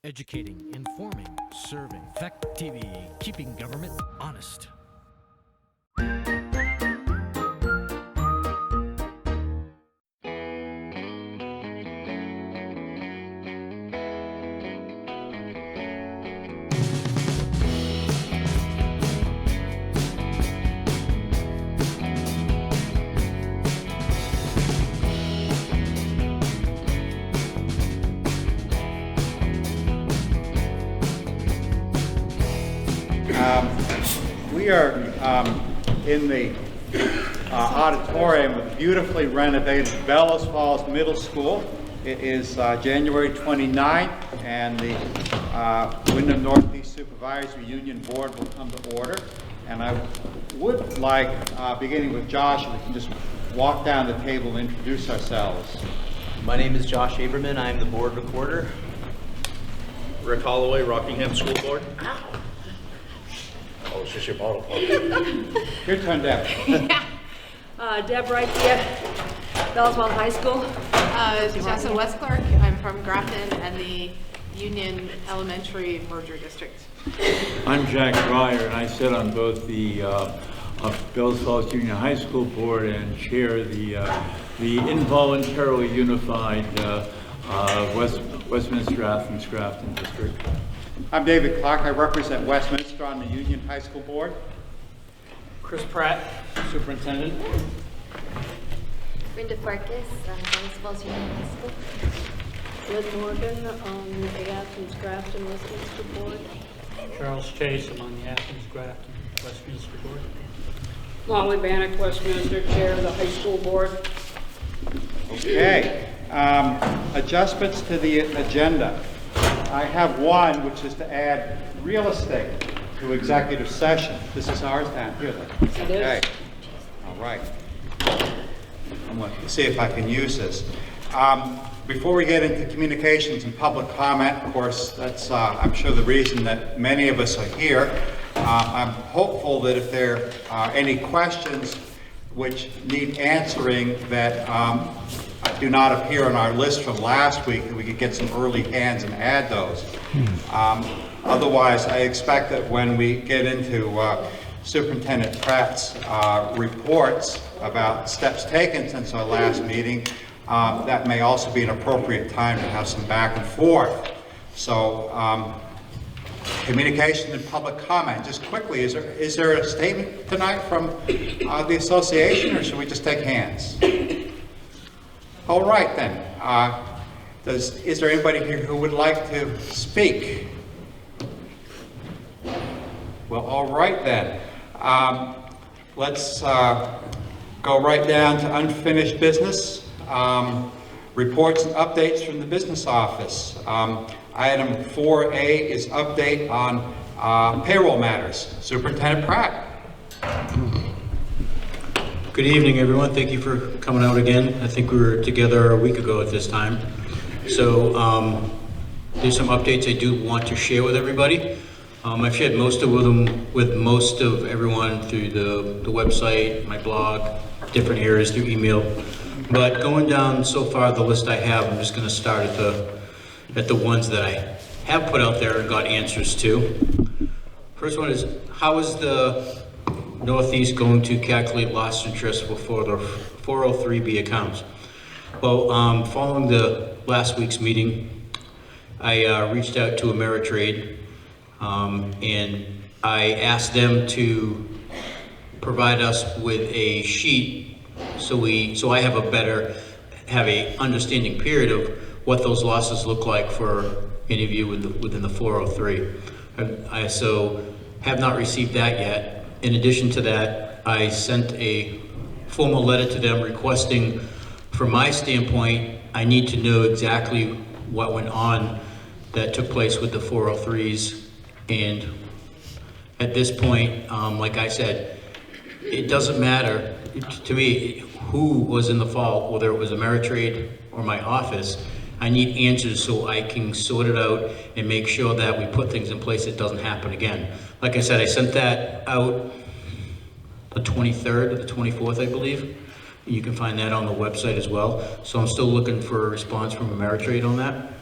Educating, informing, serving. Fact TV, keeping government honest. We are in the auditorium of the beautifully renovated Bellows Falls Middle School. It is January 29th, and the Wyndham Northeast Supervisory Union Board will come to order. And I would like, beginning with Josh, if we can just walk down the table and introduce ourselves. My name is Josh Aberman. I'm the board recorder. Rick Holloway, Rockingham School Board. Oh, it's just your bottle. Your turn, Deb. Deb Wright here, Bellswell High School. Jessa West Clark. I'm from Grafton and the Union Elementary Merger District. I'm Jack Breyer, and I sit on both the Bells Falls Junior High School Board and chair the involuntarily unified Westminster Athens Grafton District. I'm David Clark. I represent Westminster on the Union High School Board. Chris Pratt, Superintendent. Brenda Farkas, Bellows Falls Union High School. Liz Morgan on the Athens Grafton Westminster Board. Charles Chase, I'm on the Athens Grafton Westminster Board. Molly Bannock, Westminster Chair of the High School Board. Okay. Adjustments to the agenda. I have one, which is to add real estate to executive session. This is ours down here, though. Okay. All right. I'm going to see if I can use this. Before we get into communications and public comment, of course, that's I'm sure the reason that many of us are here. I'm hopeful that if there are any questions which need answering that do not appear on our list from last week, that we could get some early hands and add those. Otherwise, I expect that when we get into Superintendent Pratt's reports about steps taken since our last meeting, that may also be an appropriate time to have some back and forth. So, communication and public comment. Just quickly, is there a statement tonight from the association, or should we just take hands? All right then. Is there anybody here who would like to speak? Well, all right then. Let's go right down to unfinished business. Reports and updates from the business office. Item 4A is update on payroll matters. Superintendent Pratt. Good evening, everyone. Thank you for coming out again. I think we were together a week ago at this time. So there's some updates I do want to share with everybody. I've shared most of them with most of everyone through the website, my blog, different areas through email. But going down so far the list I have, I'm just going to start at the ones that I have put out there and got answers to. First one is, how is the Northeast going to calculate lost interest for 403B accounts? Well, following the last week's meeting, I reached out to Ameritrade and I asked them to provide us with a sheet so I have a understanding period of what those losses look like for any of you within the 403. I so have not received that yet. In addition to that, I sent a formal letter to them requesting, from my standpoint, I need to know exactly what went on that took place with the 403s. And at this point, like I said, it doesn't matter to me who was in the fault, whether it was Ameritrade or my office. I need answers so I can sort it out and make sure that we put things in place that doesn't happen again. Like I said, I sent that out the 23rd or the 24th, I believe. You can find that on the website as well. So I'm still looking for a response from Ameritrade on that.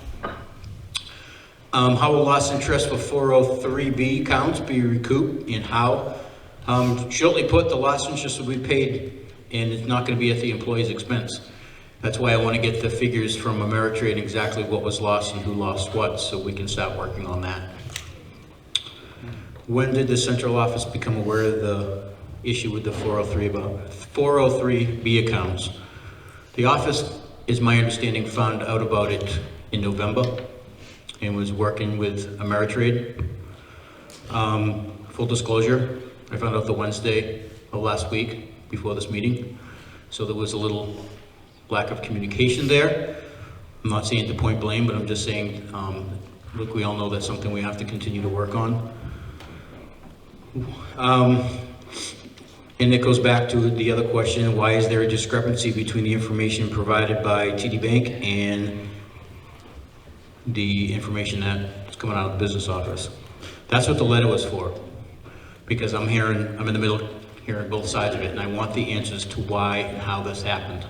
How will lost interest for 403B accounts be recouped and how? Shortly put, the lost interest will be paid and it's not going to be at the employee's expense. That's why I want to get the figures from Ameritrade, exactly what was lost and who lost what, so we can start working on that. When did the central office become aware of the issue with the 403B accounts? The office, is my understanding, found out about it in November and was working with Ameritrade. Full disclosure, I found out the Wednesday of last week before this meeting, so there was a little lack of communication there. I'm not saying to point blame, but I'm just saying, look, we all know that's something we have to continue to work on. And it goes back to the other question, why is there a discrepancy between the information provided by TD Bank and the information that's coming out of the business office? That's what the letter was for, because I'm in the middle hearing both sides of it, and I want the answers to why and how this happened.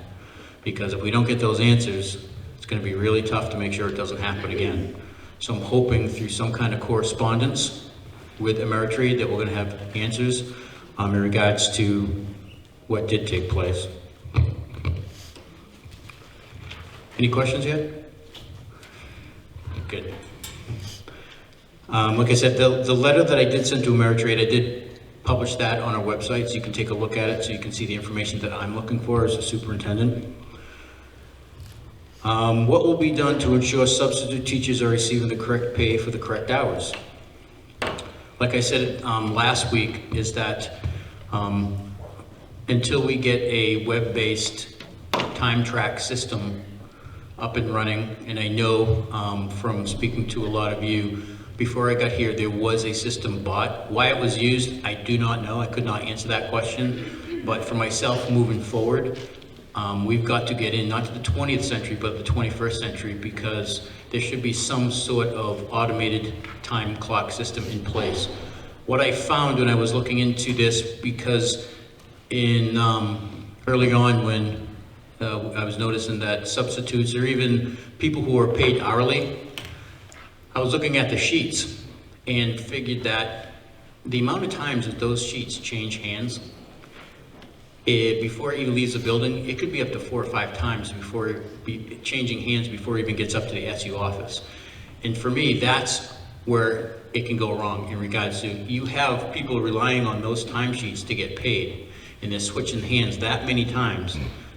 Because if we don't get those answers, it's going to be really tough to make sure it doesn't happen again. So I'm hoping through some kind of correspondence with Ameritrade that we're going to have answers in regards to what did take place. Any questions yet? Good. Like I said, the letter that I did send to Ameritrade, I did publish that on our website, so you can take a look at it, so you can see the information that I'm looking for as a superintendent. What will be done to ensure substitute teachers are receiving the correct pay for the correct hours? Like I said last week, is that until we get a web-based time track system up and running, and I know from speaking to a lot of you, before I got here, there was a system bought. Why it was used, I do not know. I could not answer that question. But for myself, moving forward, we've got to get in, not to the 20th century, but the 21st century, because there should be some sort of automated time clock system in place. What I found when I was looking into this, because in early on when I was noticing that substitutes or even people who are paid hourly, I was looking at the sheets and figured that the amount of times that those sheets change hands, before it even leaves the building, it could be up to 4 or 5 times before changing hands before it even gets up to the SU office. And for me, that's where it can go wrong in regards to, you have people relying on those timesheets to get paid, and they're switching hands that many times,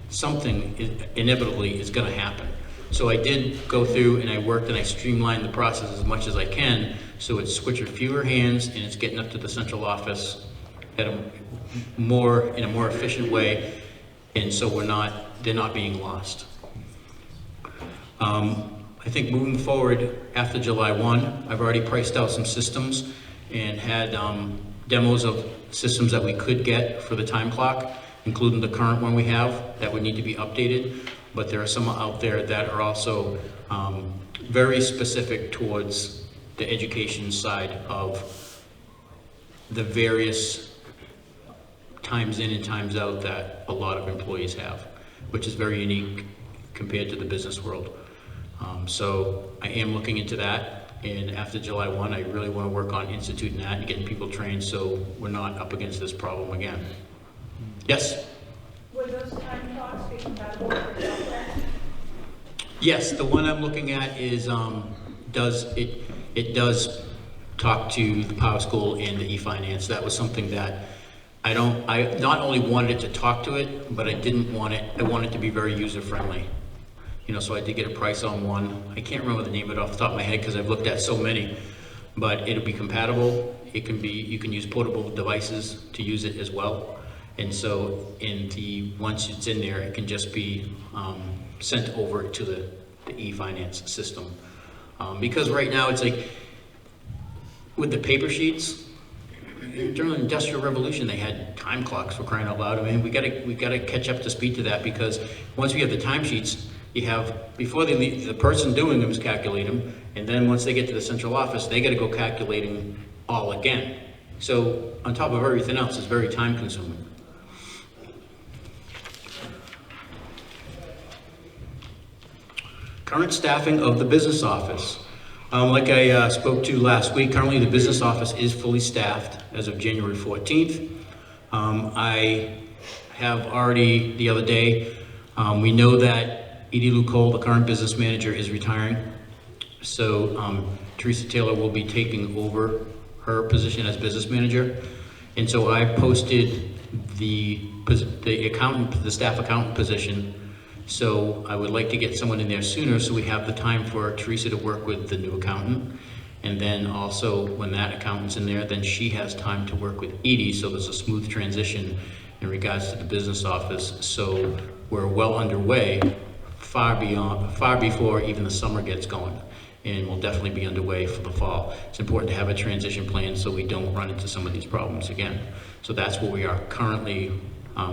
something inevitably is gonna happen. So I did go through and I worked and I streamlined the process as much as I can, so it's switching fewer hands and it's getting up to the central office in a more efficient way, and so they're not being lost. I think moving forward after July 1, I've already priced out some systems and had demos of systems that we could get for the time clock, including the current one we have that would need to be updated. But there are some out there that are also very specific towards the education side of the various times in and times out that a lot of employees have, which is very unique compared to the business world. So I am looking into that, and after July 1, I really want to work on instituting that and getting people trained so we're not up against this problem again. Yes? Would those time clocks be compatible with your software? Yes, the one I'm looking at is it does talk to the Power School and the e-finance. That was something that I not only wanted it to talk to it, but I wanted it to be very user friendly. You know, so I did get a price on one. I can't remember the name of it off the top of my head because I've looked at so many, but it'll be compatible. You can use portable devices to use it as well. And so once it's in there, it can just be sent over to the e-finance system. Because right now it's like, with the paper sheets, during the Industrial Revolution, they had time clocks, for crying out loud. I mean, we gotta catch up to speed to that, because once we have the timesheets, you have, before they leave, the person doing them is calculating them, and then once they get to the central office, they gotta go calculating all again. So on top of everything else, it's very time consuming. Current staffing of the business office. Like I spoke to last week, currently the business office is fully staffed as of January 14th. I have already, the other day, we know that Edie Lou Cole, the current business manager, is retiring. So Teresa Taylor will be taking over her position as business manager. And so I posted the staff accountant position. So I would like to get someone in there sooner so we have the time for Teresa to work with the new accountant. And then also when that accountant's in there, then she has time to work with Edie, so there's a smooth transition in regards to the business office. So we're well underway, far before even the summer gets going. And we'll definitely be underway for the fall. It's important to have a transition plan so we don't run into some of these problems again. So that's where we are currently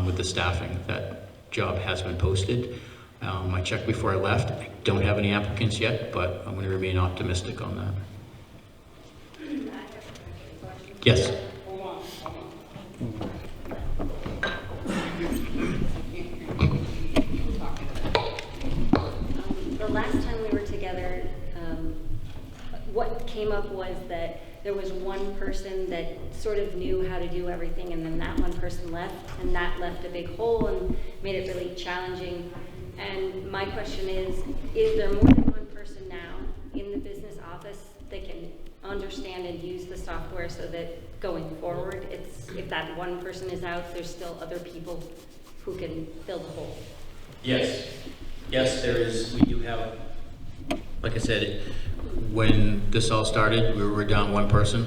with the staffing. That job has been posted. I checked before I left. I don't have any applicants yet, but I'm going to remain optimistic on that. Yes. The last time we were together, what came up was that there was one person that sort of knew how to do everything, and then that one person left, and that left a big hole and made it really challenging. And my question is there more than one person now in the business office that can understand and use the software so that going forward, if that one person is out, there's still other people who can fill the hole? Yes. Yes, there is. We do have, like I said, when this all started, we were down one person.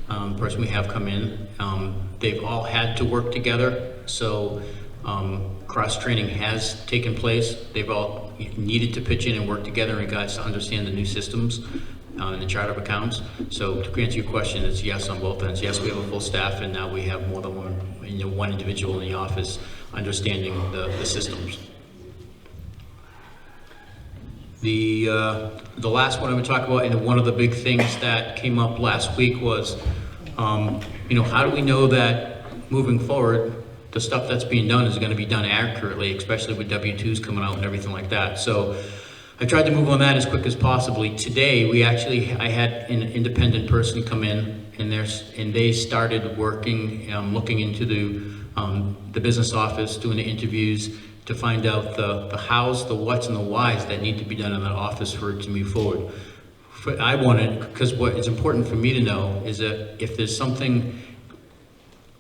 The person we have come in, they've all had to work together. So cross-training has taken place. They've all needed to pitch in and work together in regards to understand the new systems and the chart of accounts. So to answer your question, it's yes on both ends. Yes, we have a full staff, and now we have more than one individual in the office understanding the systems. The last one I would talk about, and one of the big things that came up last week was, how do we know that moving forward, the stuff that's being done is going to be done accurately, especially with W-2s coming out and everything like that. So I tried to move on that as quick as possibly. Today, I had an independent person come in, and they started working, looking into the business office, doing the interviews to find out the hows, the whats, and the whys that need to be done in that office for it to move forward. Because what is important for me to know is that if there's something,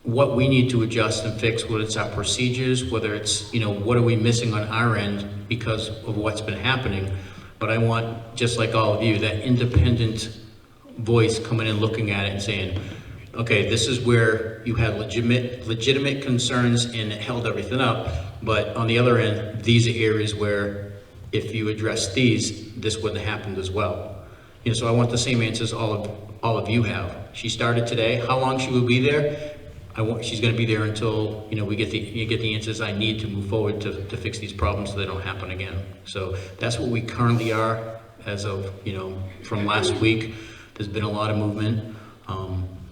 what we need to adjust and fix, whether it's our procedures, whether it's, what are we missing on our end because of what's been happening. But I want, just like all of you, that independent voice coming in, looking at it and saying, okay, this is where you had legitimate concerns and it held everything up. But on the other end, these are areas where if you address these, this wouldn't have happened as well. So I want the same answers all of you have. She started today. How long she will be there? She's going to be there until we get the answers I need to move forward to fix these problems so they don't happen again. So that's what we currently are as of from last week. There's been a lot of movement.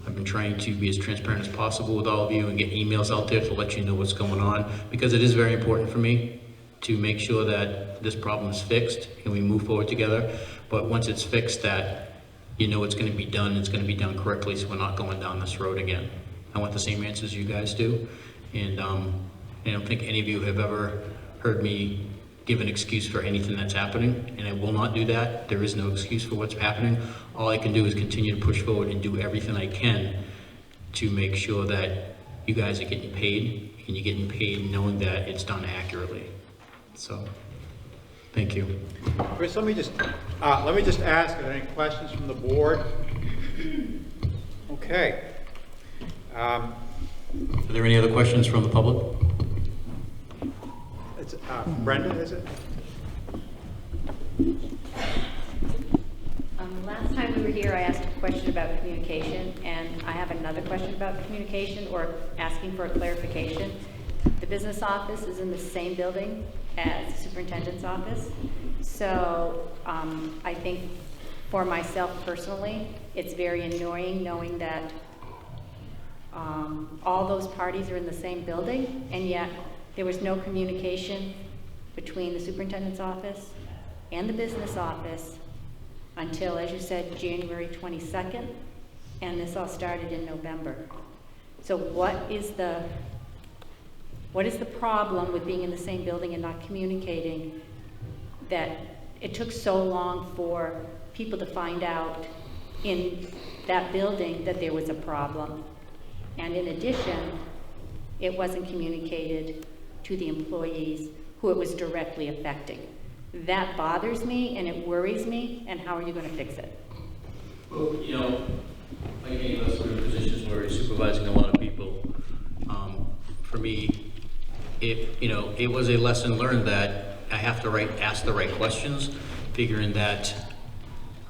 I've been trying to be as transparent as possible with all of you and get emails out there to let you know what's going on, because it is very important for me to make sure that this problem is fixed and we move forward together. But once it's fixed, that it's going to be done, it's going to be done correctly, so we're not going down this road again. I want the same answers you guys do, and I don't think any of you have ever heard me give an excuse for anything that's happening, and I will not do that. There is no excuse for what's happening. All I can do is continue to push forward and do everything I can to make sure that you guys are getting paid, and you're getting paid knowing that it's done accurately. So, thank you. Chris, let me just ask, are there any questions from the board? Okay. Are there any other questions from the public? It's Brenda, is it? Last time we were here, I asked a question about communication, and I have another question about communication, or asking for a clarification. The business office is in the same building as the superintendent's office, so I think for myself personally, it's very annoying knowing that all those parties are in the same building, and yet there was no communication between the superintendent's office and the business office until, as you said, January 22nd, and this all started in November. So what is the problem with being in the same building and not communicating, that it took so long for people to find out in that building that there was a problem? And in addition, it wasn't communicated to the employees who it was directly affecting. That bothers me and it worries me, and how are you going to fix it? Well, you know, like any of us, we're in positions where you're supervising a lot of people. For me, it was a lesson learned that I have to ask the right questions, figuring that,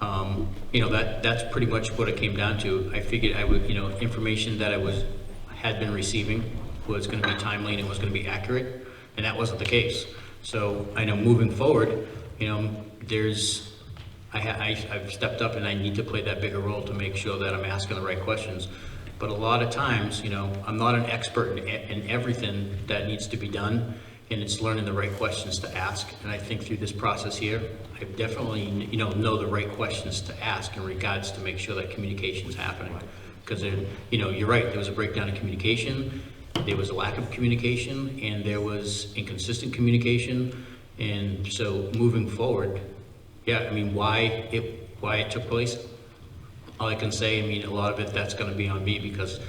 that's pretty much what it came down to. I figured I would, information that I had been receiving was going to be timely and it was going to be accurate, and that wasn't the case. So I know moving forward, I've stepped up and I need to play that bigger role to make sure that I'm asking the right questions. But a lot of times, I'm not an expert in everything that needs to be done, and it's learning the right questions to ask. And I think through this process here, I definitely, know the right questions to ask in regards to make sure that communication is happening. Because, you're right, there was a breakdown in communication, there was a lack of communication, and there was inconsistent communication. And so moving forward, why it took place, all I can say, a lot of it, that's going to be on me, because,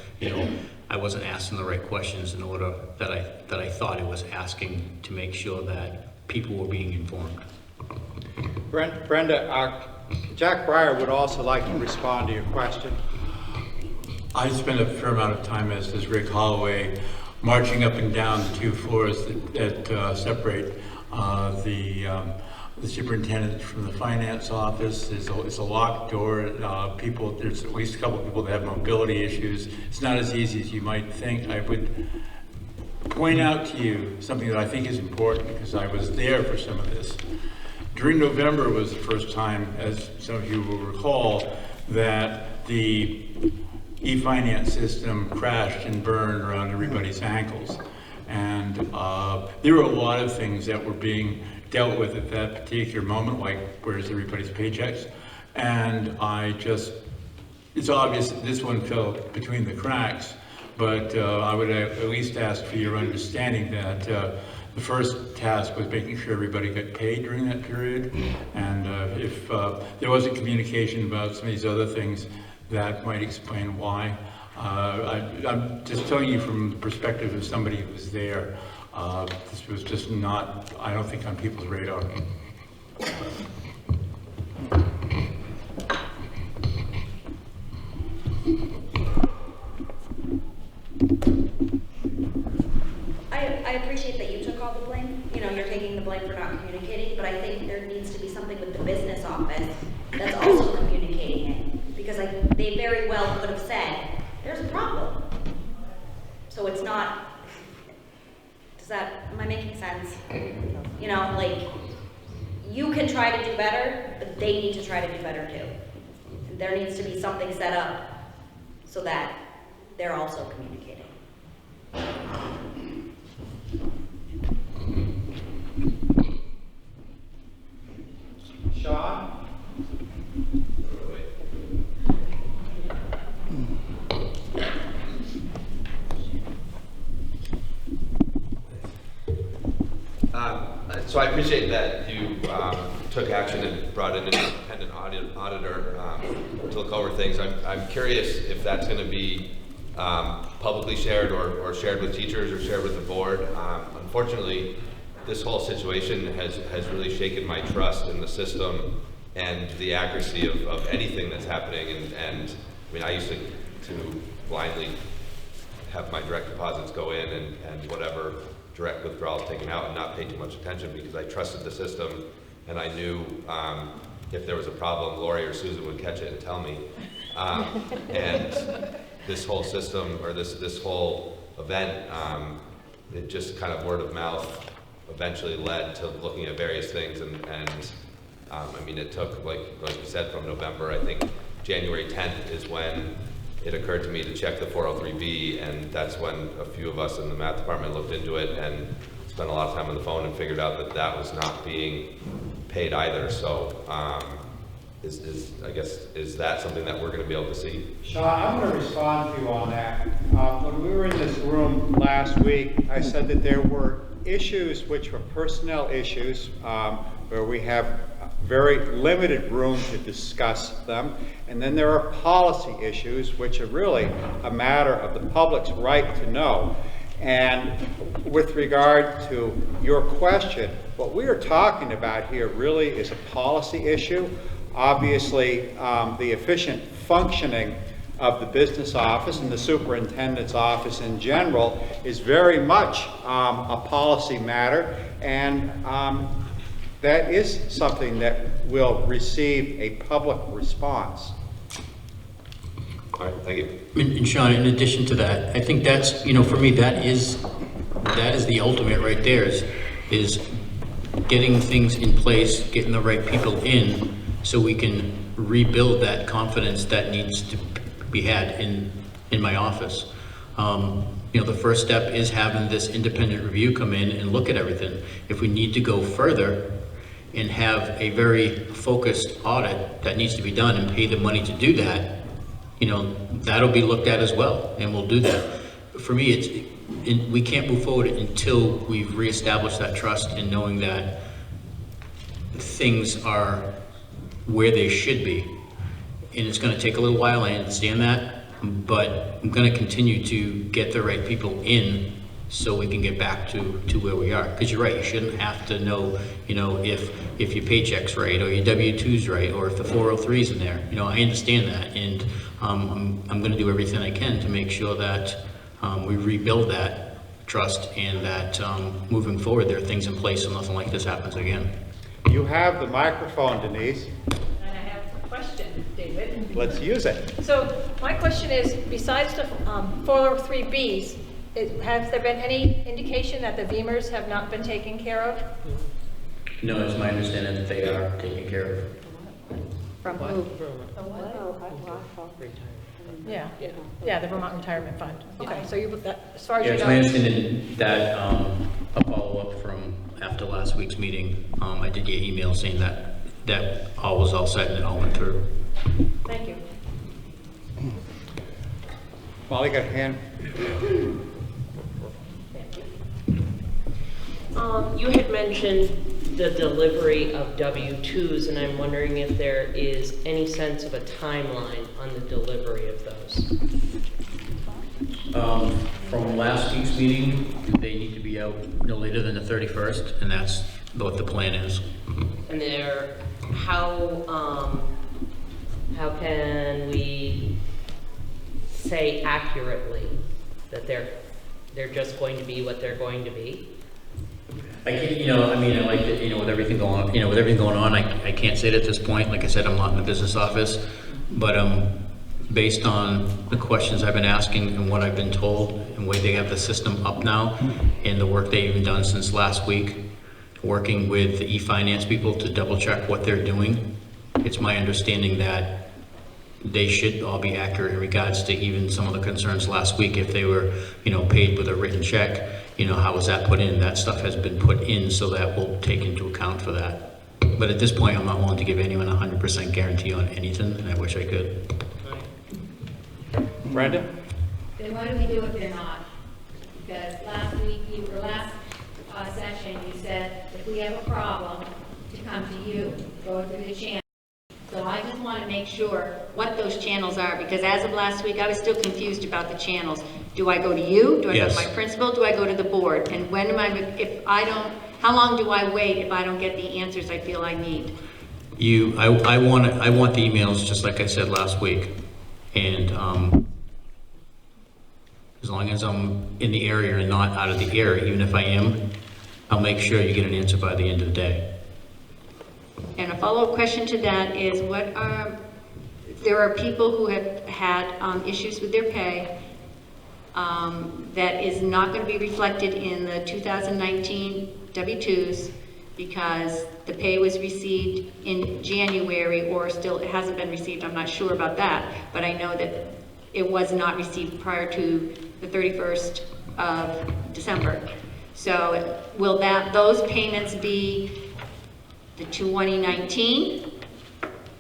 I wasn't asking the right questions in order that I thought I was asking, to make sure that people were being informed. Brenda, Jack Breyer would also like to respond to your question. I spent a fair amount of time, as does Rick Holloway, marching up and down the two floors that separate the superintendent from the finance office. It's a locked door. There's at least a couple of people that have mobility issues. It's not as easy as you might think. I would point out to you something that I think is important, because I was there for some of this. During November was the first time, as some of you will recall, that the e-finance system crashed and burned around everybody's ankles. And there were a lot of things that were being dealt with at that particular moment, like where's everybody's paychecks? And it's obvious that this one fell between the cracks, but I would at least ask for your understanding that the first task was making sure everybody got paid during that period. And if there wasn't communication about some of these other things, that might explain why. I'm just telling you from the perspective of somebody who was there. This was just not, I don't think, on people's radar. I appreciate that you took all the blame. You're taking the blame for not communicating, but I think there needs to be something with the business office that's also communicating it. Because they very well could have said, there's a problem. So it's not, am I making sense? You can try to do better, but they need to try to do better too. There needs to be something set up so that they're also communicating. Sean? So I appreciate that you took action and brought in an independent auditor to look over things. I'm curious if that's going to be publicly shared or shared with teachers or shared with the board. Unfortunately, this whole situation has really shaken my trust in the system and the accuracy of anything that's happening. And I used to blindly have my direct deposits go in and whatever direct withdrawals taken out and not pay too much attention, because I trusted the system and I knew if there was a problem, Lori or Susan would catch it and tell me. And this whole system, or this whole event, it just kind of word of mouth eventually led to looking at various things. And it took, like you said, from November. I think January 10th is when it occurred to me to check the 403B, and that's when a few of us in the math department looked into it and spent a lot of time on the phone and figured out that that was not being paid either. So I guess, is that something that we're going to be able to see? Sean, I'm going to respond to you on that. When we were in this room last week, I said that there were issues which were personnel issues, where we have very limited room to discuss them. And then there are policy issues, which are really a matter of the public's right to know. And with regard to your question, what we are talking about here really is a policy issue. Obviously, the efficient functioning of the business office and the superintendent's office in general is very much a policy matter, and that is something that will receive a public response. All right, thank you. And Sean, in addition to that, I think that's, you know, for me, that is the ultimate right there, is getting things in place, getting the right people in, so we can rebuild that confidence that needs to be had in my office. You know, the first step is having this independent review come in and look at everything. If we need to go further and have a very focused audit that needs to be done and pay the money to do that, you know, that'll be looked at as well, and we'll do that. For me, we can't move forward until we've reestablished that trust and knowing that things are where they should be. And it's going to take a little while, I understand that, but I'm going to continue to get the right people in so we can get back to where we are. Because you're right, you shouldn't have to know, you know, if your paycheck's right, or your W-2's right, or if the 403's in there. You know, I understand that, and I'm going to do everything I can to make sure that we rebuild that trust, and that moving forward, there are things in place so nothing like this happens again. You have the microphone, Denise. And I have a question, David. Let's use it. So my question is, besides the 403Bs, has there been any indication that the VEMRs have not been taken care of? No, it's my understanding that they are taken care of. From who? Yeah, the Vermont Retirement Fund. Okay, so you, as far as Yeah, you it's know. my understanding that a follow-up from after last week's meeting, I did get email saying that all was all set and it all went through. Thank you. Molly got a hand. You had mentioned the delivery of W-2s, and I'm wondering if there is any sense of a timeline on the delivery of those. From last week's meeting, they need to be out no later than the 31st, and that's what the plan is. And how can we say accurately that they're just going to be what they're going to be? I can't, you know, I mean, I like that, you know, with everything going on, I can't say it at this point. Like I said, I'm not in the business office, but based on the questions I've been asking and what I've been told and the way they have the system up now and the work they've even done since last week, working with the e-finance people to double check what they're doing, it's my understanding that they should all be accurate in regards to even some of the concerns last week. If they were, you know, paid with a written check, you know, how was that put in? That stuff has been put in, so that we'll take into account for that. But at this point, I'm not willing to give anyone a 100% guarantee on anything, and I wish I could. Brenda? Then what do we do if they're not? Because last session, you said if we have a problem, to come to you, go through the channel. So I just want to make sure what those channels are, because as of last week, I was still confused about the channels. Do I go to you? Do I go to my principal? Do I go to the board? And when am how long do I wait if I don't get the answers I feel I need? I want the emails, just like I said last week. And as long as I'm in the area and not out of the area, even if I am, I'll make sure you get an answer by the end of the day. And a follow-up question to that is, there are people who have had issues with their pay that is not going to be reflected in the 2019 W-2s because the pay was received in January, or still it hasn't been received. I'm not sure about that, but I know that it was not received prior to the 31st of December. So will those payments be the 2019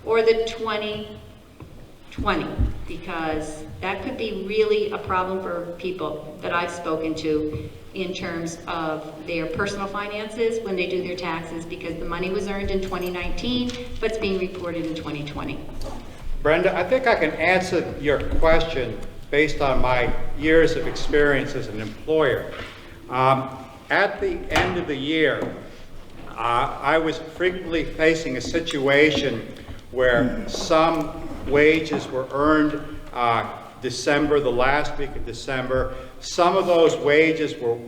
or the 2020? Because that could be really a problem for people that I've spoken to in terms of their personal finances when they do their taxes, because the money was earned in 2019, but it's being reported in 2020. Brenda, I think I can answer your question based on my years of experience as an employer. At the end of the year, I was frequently facing a situation where some wages were earned December, the last week of December. Some of those wages were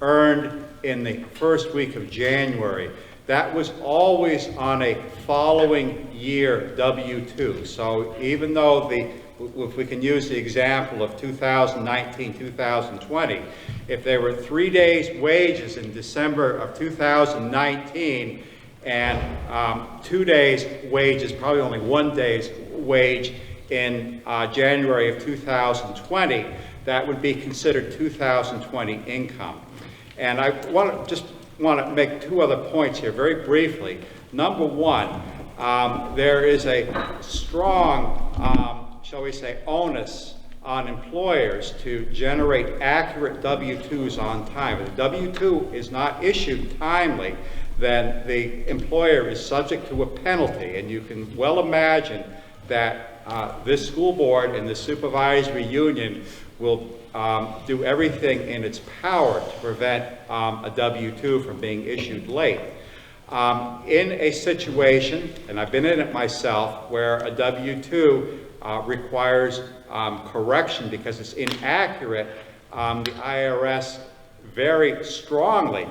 earned in the first week of January. That was always on a following year W-2. So even though if we can use the example of 2019, 2020, if there were 3 days wages in December of 2019 and 2 days wages, probably only 1 day's wage in January of 2020, that would be considered 2020 income. And I want to make two other points here very briefly. Number one, there is a strong, shall we say, onus on employers to generate accurate W-2s on time. If the W-2 is not issued timely, then the employer is subject to a penalty. And you can well imagine that this school board and the supervisory union will do everything in its power to prevent a W-2 from being issued late. In a situation, and I've been in it myself, where a W-2 requires correction because it's inaccurate, the IRS very strongly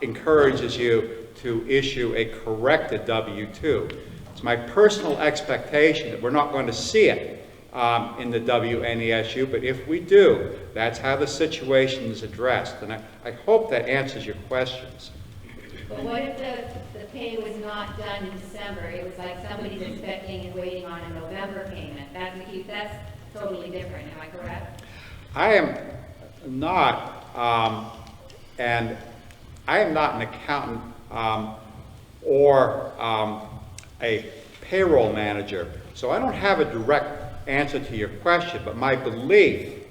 encourages you to issue a corrected W-2. It's my personal expectation that we're not going to see it in the WNESU, but if we do, that's how the situation is addressed. And I hope that answers your questions. But what if the pay was not done in December? It was like somebody's expecting and waiting on a November payment. That's totally different, am I correct? I am not, and I am not an accountant or a payroll manager, so I don't have a direct answer to your question, but my belief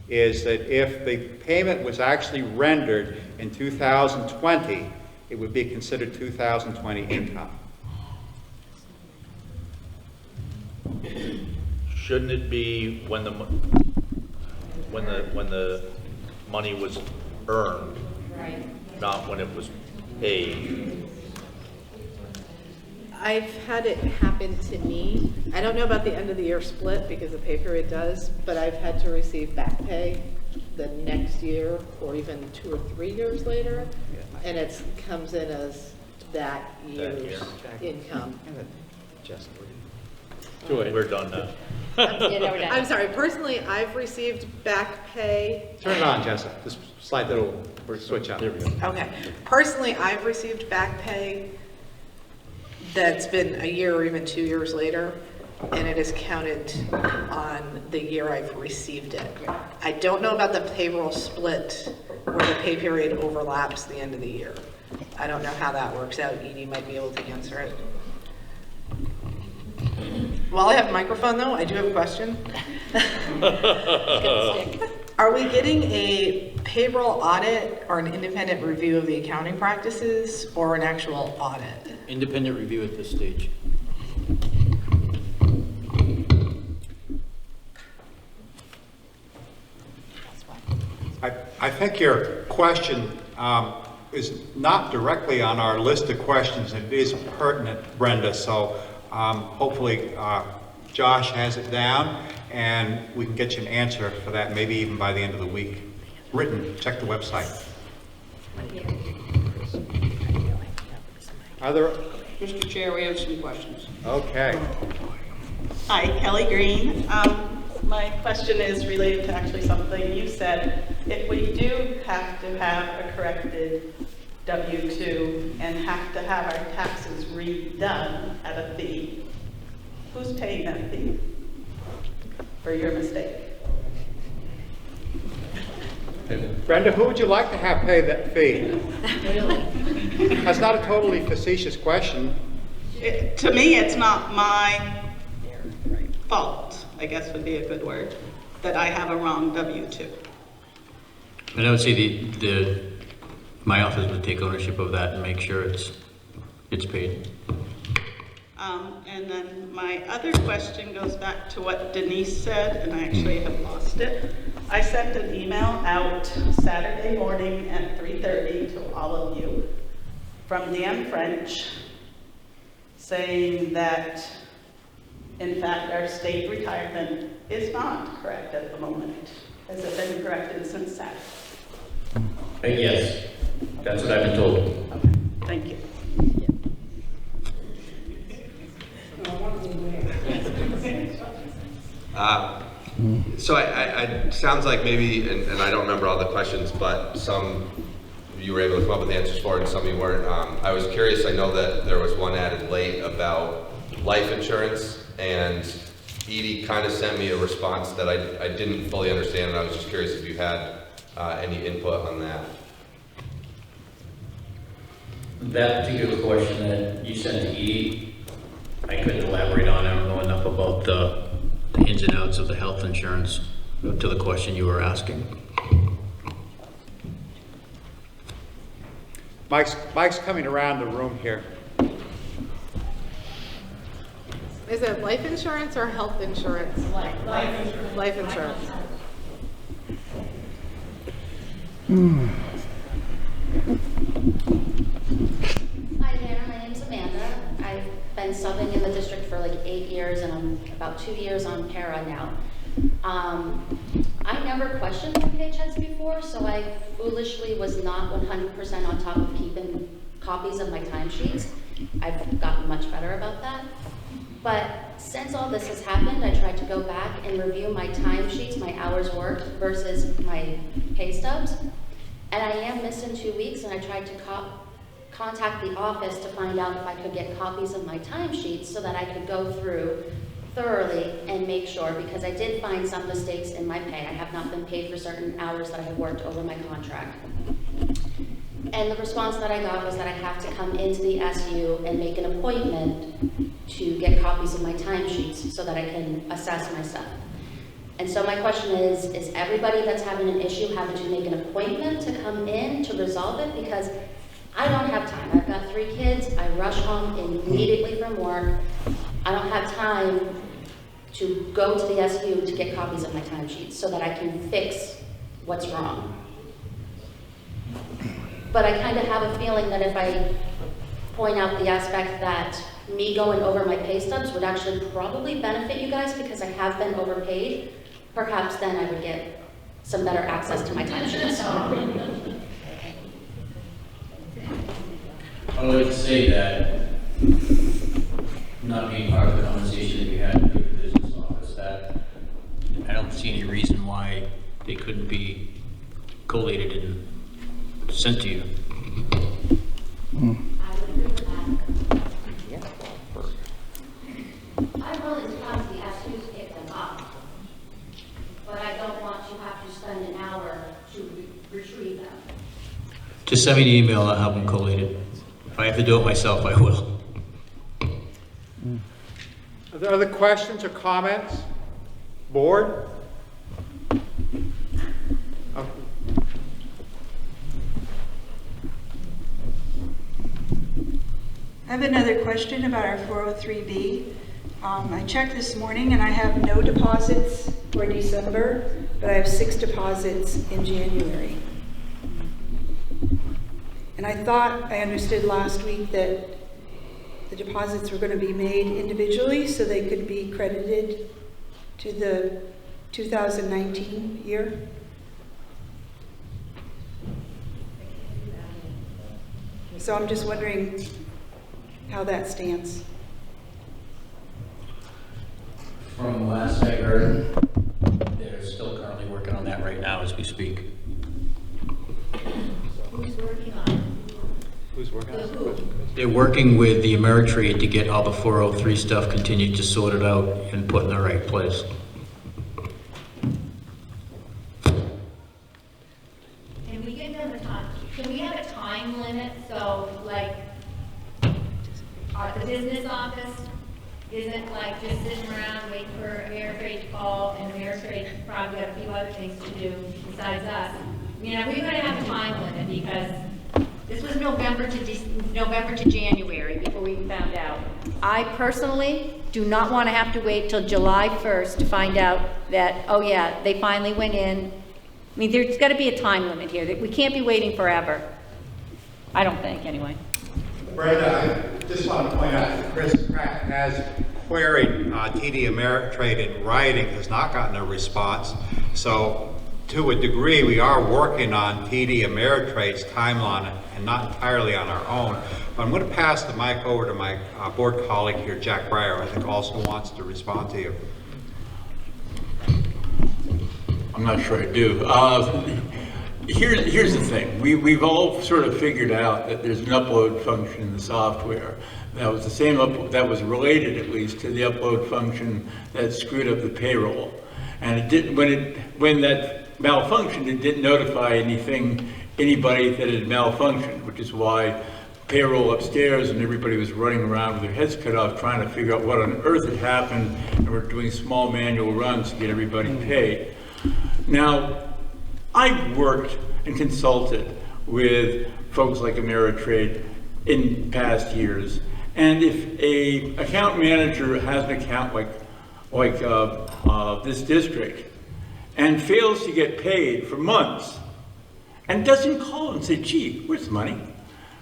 is that if the payment was actually rendered in 2020, it would be considered 2020 income. Shouldn't it be when the money was earned, Right. not when it was paid? I've had it happen to me. I don't know about the end of the year split because the pay period does, but I've had to receive back pay the next year or even 2 or 3 years later, and it comes in as that year's income. Do it. We're done now. I'm sorry, personally, I've received back pay. Turn it on, Jessica. Just slide that over. We'll switch up. There we go. Okay. Personally, I've received back pay that's been a year or even 2 years later, and it is counted on the year I've received it. I don't know about the payroll split where the pay period overlaps the end of the year. I don't know how that works out. Edie might be able to answer it. While I have a microphone, though, I do have a question. Are we getting a payroll audit or an independent review of the accounting practices or an actual audit? Independent review at this stage. I think your question is not directly on our list of questions. It is pertinent, Brenda, so hopefully Josh has it down and we can get you an answer for that, maybe even by the end of the week. Written, check the website. Are there? Mr. Chair, we have some questions. Okay. Hi, Kelly Green. My question is related to actually something you said. If we do have to have a corrected W-2 and have to have our taxes redone at a fee, who's paying that fee for your mistake? Brenda, who would you like to have pay that fee? That's not a totally facetious question. To me, it's not my fault, I guess would be a good word, that I have a wrong W-2. And I would say my office would take ownership of that and make sure it's paid. And then my other question goes back to what Denise said, and I actually have lost it. I sent an email out Saturday morning at 3:30 to all of you from Dan French saying that, in fact, our state retirement is not correct at the moment. Has it been corrected since Saturday? Yes, that's what I've been told. Okay, thank you. So I sounds like maybe, and I don't remember all the questions, but some you were able to come up with answers for, and some you weren't. I was curious. I know that there was one added late about life insurance, and Edie kind of sent me a response that I didn't fully understand, and I was just curious if you had any input on that. That particular question that you sent to Edie, I couldn't elaborate on. I don't know enough about the ins and outs of the health insurance to the question you were asking. Mike's coming around the room here. Is it life insurance or health insurance? Life insurance. Life insurance. Hi there, my name's Amanda. I've been subbing in the district for like 8 years, and I'm about 2 years on para now. I never questioned my paychecks before, so I foolishly was not 100% on top of keeping copies of my timesheets. I've gotten much better about that. But since all this has happened, I tried to go back and review my timesheets, my hours worked versus my pay stubs. And I am missing 2 weeks, and I tried to contact the office to find out if I could get copies of my timesheets so that I could go through thoroughly and make sure, because I did find some mistakes in my pay. I have not been paid for certain hours that I have worked over my contract. And the response that I got was that I have to come into the SU and make an appointment to get copies of my timesheets so that I can assess myself. And so my question is everybody that's having an issue having to make an appointment to come in to resolve it? Because I don't have time. I've got 3 kids. I rush home immediately from work. I don't have time to go to the SU to get copies of my timesheets so that I can fix what's wrong. But I kind of have a feeling that if I point out the aspect that me going over my pay stubs would actually probably benefit you guys because I have been overpaid, perhaps then I would get some better access to my timesheets. I would like to say that, not being part of the conversation that you had with the business office, that I don't see any reason why they couldn't be collated and sent to you. I would agree with that. I'm willing to come to the SU to pick them up, but I don't want to have to spend an hour to retrieve them. Just send me an email, I'll have them collated. If I have to do it myself, I will. Are there other questions or comments? Board? Okay. I have another question about our 403B. I checked this morning and I have no deposits for December, but I have 6 deposits in January. And I thought I understood last week that the deposits were going to be made individually so they could be credited to the 2019 year. So I'm just wondering how that stands. From last I heard, they're still currently working on that right now as we speak. Who's working on it? Who's working on it? They're working with the Ameritrade to get all the 403 stuff continued to sort it out and put in the right place. Can we give them a time? Can we have a time limit? So, like, the business Paul and Ameritrade probably got a few other things to do besides us. You know, we're gonna have a time limit because this was November to January before we found out. I personally do not want to have to wait till July 1st to find out that, oh yeah, they finally went in. I mean, there's got to be a time limit here. That we can't be waiting forever. I don't think, anyway. Brenda, I just want to point out that Chris Pratt has queried TD Ameritrade in writing, has not gotten a response. So to a degree, we are working on TD Ameritrade's timeline and not entirely on our own. But I'm going to pass the mic over to my board colleague here, Jack Breyer, I think also wants to respond to you. I'm not sure I do. Here's the thing. We've all sort of figured out that there's an upload function in the software that was the same that was related at least to the upload function that screwed up the payroll. And it didn't, when that malfunctioned, it didn't notify anybody that it had malfunctioned, which is why payroll upstairs and everybody was running around with their heads cut off trying to figure out what on earth had happened, and we're doing small manual runs to get everybody paid. Now, I've worked and consulted with folks like Ameritrade in past years, and if a account manager has an account like this district and fails to get paid for months and doesn't call and say, gee, where's the money?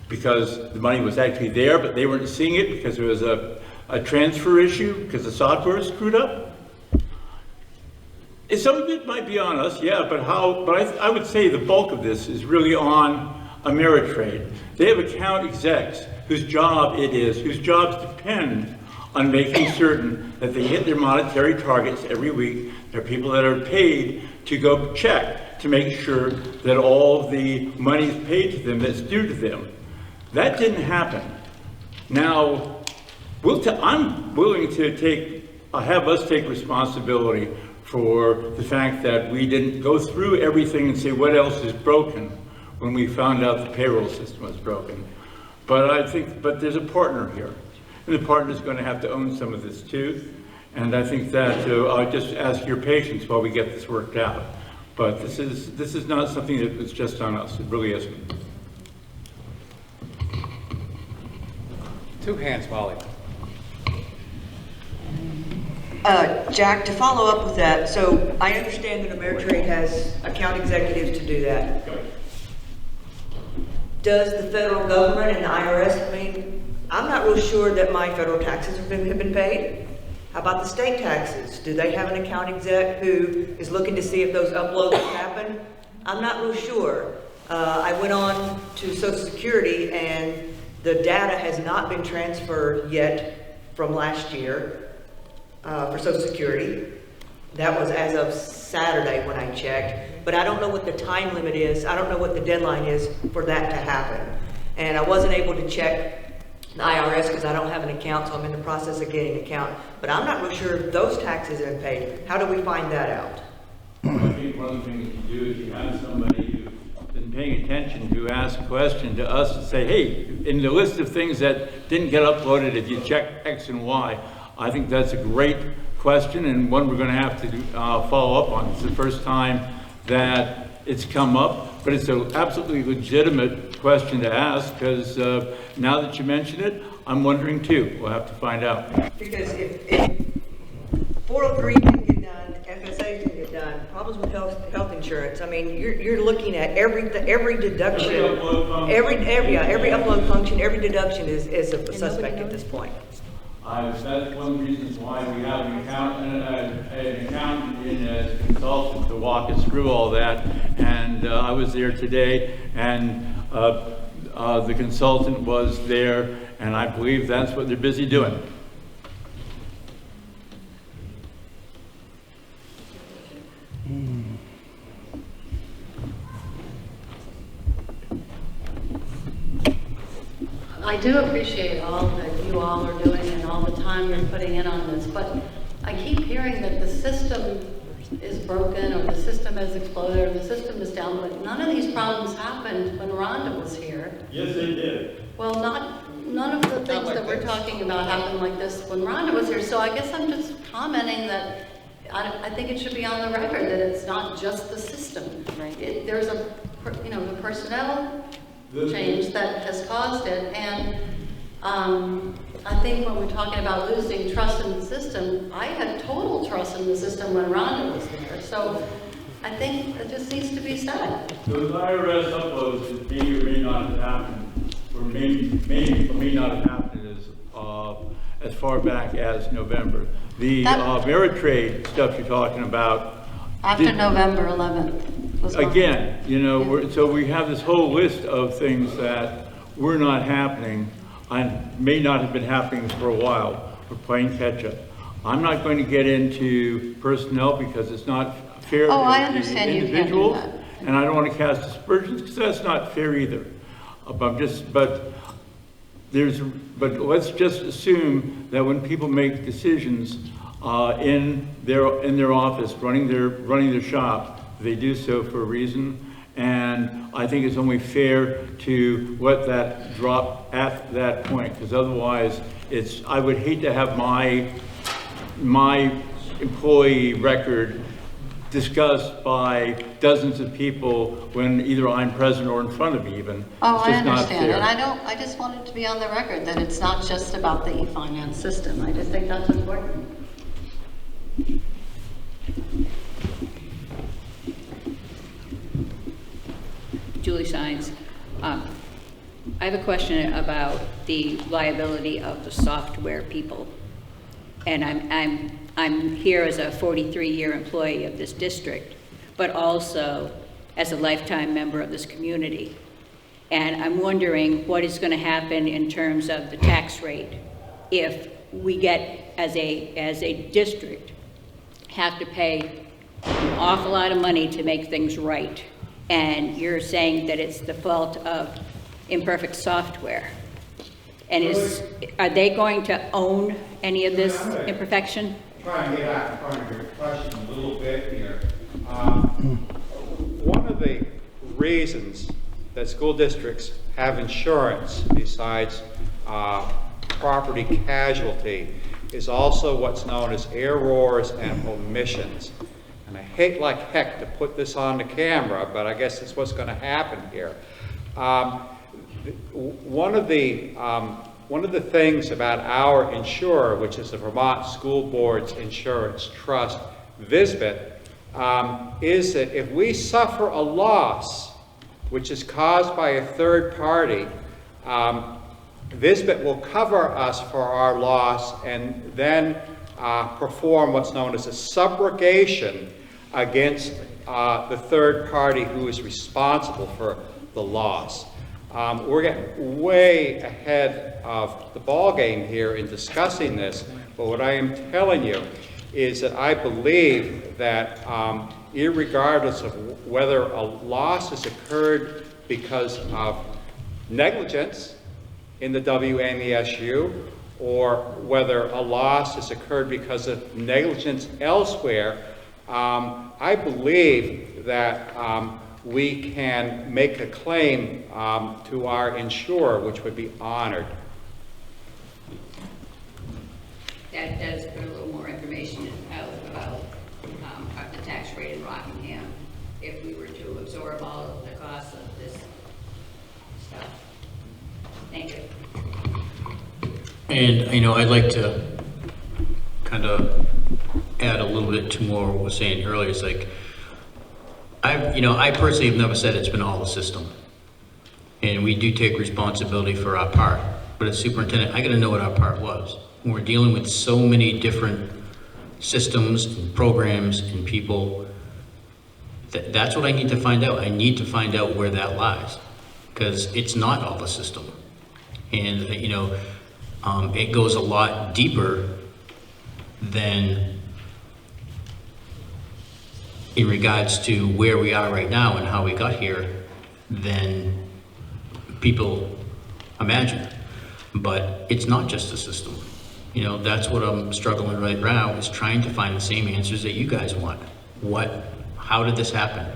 Because the money was actually there, but they weren't seeing it because there was a transfer issue because the software was screwed up. Some of it might be on us, yeah, but I would say the bulk of this is really on Ameritrade. They have account execs whose jobs depend on making certain that they hit their monetary targets every week. There are people that are paid to go check to make sure that all the money is paid to them that's due to them. That didn't happen. Now, I'm willing to have us take responsibility for the fact that we didn't go through everything and say what else is broken when we found out the payroll system was broken. But there's a partner here, and the partner is going to have to own some of this too. And I think that I'll just ask your patience while we get this worked out. But this is not something that was just on us. It really isn't. Two hands, Molly. Jack, to follow up with that, so I understand that Ameritrade has account executives to do that. Does the federal government and the IRS, I mean, I'm not real sure that my federal taxes have been paid. How about the state taxes? Do they have an account exec who is looking to see if those uploads happen? I'm not real sure. I went on to Social Security and the data has not been transferred yet from last year. For Social Security. That was as of Saturday when I checked, but I don't know what the time limit is. I don't know what the deadline is for that to happen. And I wasn't able to check the IRS because I don't have an account, so I'm in the process of getting an account. But I'm not real sure if those taxes have been paid. How do we find that out? I think one of the things you do is you have somebody who's been paying attention who asks a question to us and say, hey, in the list of things that didn't get uploaded, if you check X and Y, I think that's a great question and one we're going to have to follow up on. It's the first time that it's come up, but it's an absolutely legitimate question to ask because now that you mention it, I'm wondering too. We'll have to find out. Because if 403 didn't get done, FSA didn't get done, problems with health insurance, I mean, you're looking at every deduction, every upload function, every deduction is a suspect at this point. That's one of the reasons why we have an accountant in as a consultant to walk us through all that. And I was there today, and the consultant was there, and I believe that's what they're busy doing. I do appreciate all that you all are doing and all the time you're putting in on this, but I keep hearing that the system is broken or the system has exploded or the system is down, but none of these problems happened when Rhonda was here. Yes, they did. Well, none of the things that we're talking about happened like this when Rhonda was here, so I guess I'm just commenting that I think it should be on the record that it's not just the system. There's a, the personnel change that has caused it, and I think when we're talking about losing trust in the system, I had total trust in the system when Rhonda was there, so I think it just needs to be said. Those IRS uploads that may or may not have happened, or may not have happened as far back as November. The Ameritrade stuff you're talking about. After November 11th. was gone. Again, so we have this whole list of things that were not happening and may not have been happening for a while. We're playing catch up. I'm not going to get into personnel because it's not fair Oh, to I the understand you can't do individuals, that. and I don't want to cast aspersions because that's not fair either. But let's just assume that when people make decisions in their office, running their shop, they do so for a reason. And I think it's only fair to let that drop at that point, because otherwise I would hate to have my employee record discussed by dozens of people when either I'm present or in front of me even. Oh, It's I just not understand, fair. and I just want it to be on the record that it's not just about the e-finance system. I just think that's important. Julie Sines. I have a question about the liability of the software people. And I'm here as a 43-year employee of this district, but also as a lifetime member of this community. And I'm wondering what is going to happen in terms of the tax rate if we get, as a district, have to pay an awful lot of money to make things right. And you're saying that it's the fault of imperfect software. And are they going to own any of this imperfection? Try and get out in front of your question a little bit here. One of the reasons that school districts have insurance besides property casualty is also what's known as errors and omissions. And I hate like heck to put this on the camera, but I guess it's what's going to happen here. One of the things about our insurer, which is the Vermont School Board's Insurance Trust, VSBIT, is that if we suffer a loss which is caused by a third party, VSBIT will cover us for our loss and then perform what's known as a subrogation against the third party who is responsible for the loss. We're getting way ahead of the ball game here in discussing this, but what I am telling you is that I believe that irregardless of whether a loss has occurred because of negligence in the WNESU or whether a loss has occurred because of negligence elsewhere, I believe that we can make a claim to our insurer, which would be honored. That does put a little more information out about the tax rate in Rockingham if we were to absorb all of the costs of this stuff. Thank you. And, I'd like to kind of add a little bit to more what I was saying earlier. It's like, I personally have never said it's been all the system. And we do take responsibility for our part. But as superintendent, I got to know what our part was. When we're dealing with so many different systems and programs and people, that's what I need to find out. I need to find out where that lies. Because it's not all the system. And, it goes a lot deeper than in regards to where we are right now and how we got here than people imagine. But it's not just the system. That's what I'm struggling right now, is trying to find the same answers that you guys want. How did this happen?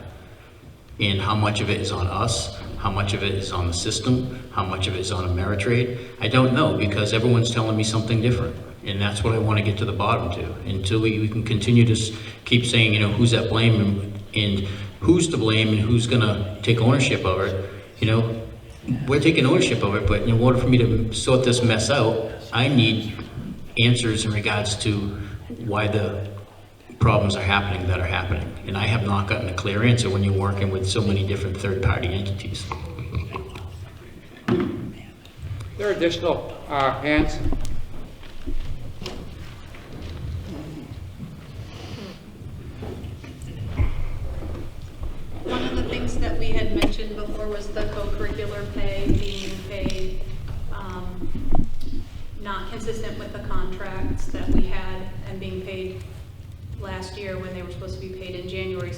And how much of it is on us? How much of it is on the system? How much of it is on Ameritrade? I don't know, because everyone's telling me something different. And that's what I want to get to the bottom to. Until we can continue to keep saying, you know, who's at blame and who's to blame and who's going to take ownership of it. You know, we're taking ownership of it, but in order for me to sort this mess out, I need answers in regards to why the problems are happening that are happening. And I have not gotten a clear answer when you're working with so many different third-party entities. There are additional hands. One of the things that we had mentioned before was the co-curricular pay being paid not consistent with the contracts that we had and being paid last year when they were supposed to be paid in January,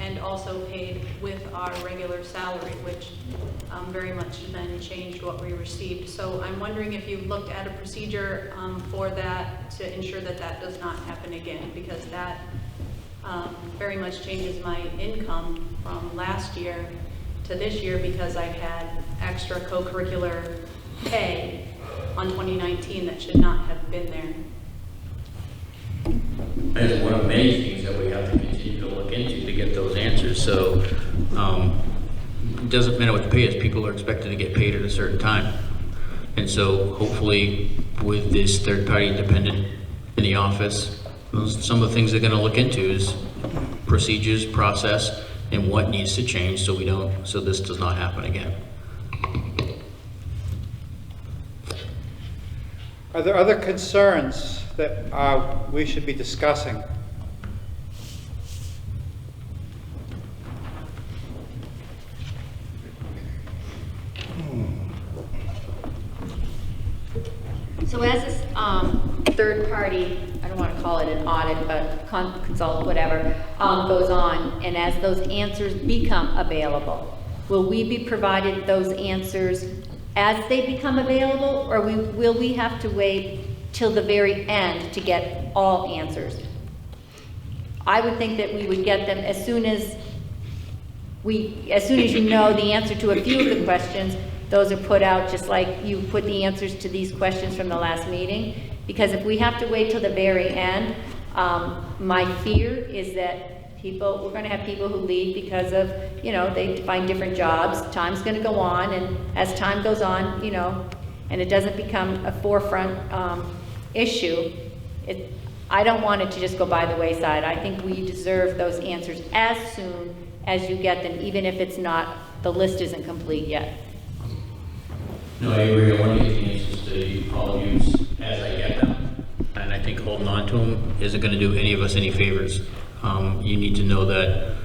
and also paid with our regular salary, which very much then changed what we received. So I'm wondering if you've looked at a procedure for that to ensure that that does not happen again, because that very much changes my income from last year to this year, because I had extra co-curricular pay on 2019 that should not have been there. It's one of many things that we have to continue to look into to get those answers. So it doesn't matter what the pay is, people are expected to get paid at a certain time. And so hopefully with this third-party independent in the office, some of the things they're going to look into is procedures, process, and what needs to change so this does not happen again. Are there other concerns that we should be discussing? So as this third party, I don't want to call it an audit, but consult, whatever, goes on, and as those answers become available, will we be provided those answers as they become available, or will we have to wait till the very end to get all answers? I would think that we would get them as soon as you know the answer to a few of the questions. Those are put out just like you put the answers to these questions from the last meeting. Because if we have to wait till the very end, my fear is that we're going to have people who leave because of, you know, they find different jobs. Time's going to go on, and as time goes on, you know, and it doesn't become a forefront issue, I don't want it to just go by the wayside. I think we deserve those answers as soon as you get them, even if it's not, the list isn't complete yet. No, I agree. I want to get the answers to all of you as I get them. And I think holding on to them isn't going to do any of us any favors. You need to know that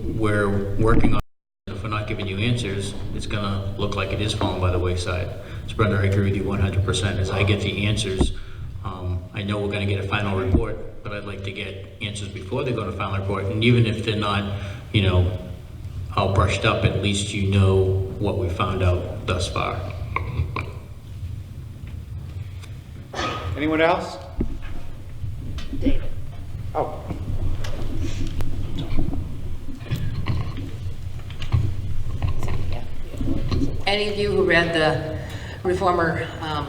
we're working on it. If we're not giving you answers, it's going to look like it is falling by the wayside. So Brenda, I agree with you 100%. As I get the answers, I know we're going to get a final report, but I'd like to get answers before they go to final report. And even if they're not, you know, all brushed up, at least you know what we found out thus far. Anyone else? David. Oh. Any of you who read the Reformer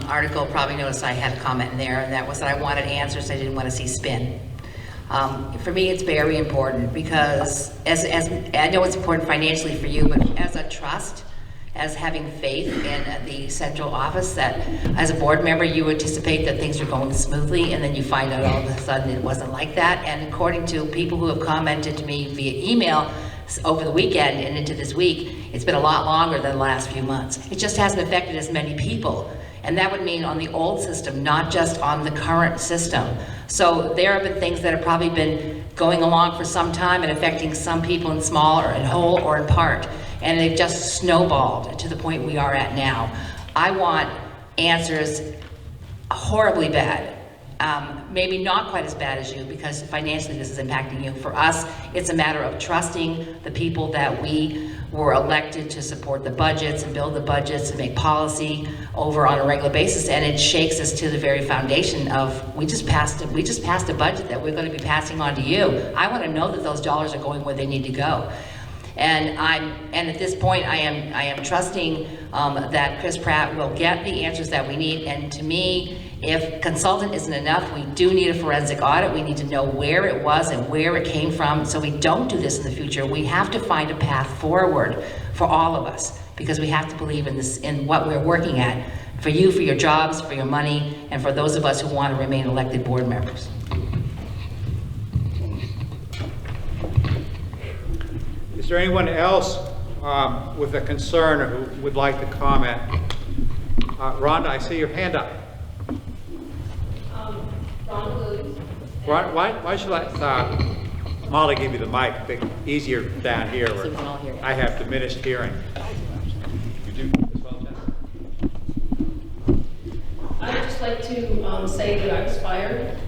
article probably noticed I had a comment in there, and that was that I wanted answers, I didn't want to see spin. For me, it's very important because as I know it's important financially for you, but as a trust, as having faith in the central office, that as a board member, you anticipate that things are going smoothly, and then you find out all of a sudden it wasn't like that. And according to people who have commented to me via email over the weekend and into this week, it's been a lot longer than the last few months. It just hasn't affected as many people. And that would mean on the old system, not just on the current system. So there have been things that have probably been going along for some time and affecting some people in small or in whole or in part. And they've just snowballed to the point we are at now. I want answers horribly bad. Maybe not quite as bad as you, because financially this is impacting you. For us, it's a matter of trusting the people that we were elected to support the budgets and build the budgets and make policy over on a regular basis, and it shakes us to the very foundation of we just passed a budget that we're going to be passing on to you. I want to know that those dollars are going where they need to go. And at this point, I am trusting that Chris Pratt will get the answers that we need. And to me, If consultant isn't enough, we do need a forensic audit. We need to know where it was and where it came from, so we don't do this in the future. We have to find a path forward for all of us, because we have to believe in this, in what we're working at, for you, for your jobs, for your money, and for those of us who want to remain elected board members. Is there anyone else with a concern or who would like to comment? Rhonda, I see your hand up. Why should I, Molly give you the mic, I think easier down here where I have diminished hearing. You do as well, Jess? I would just like to say that I was fired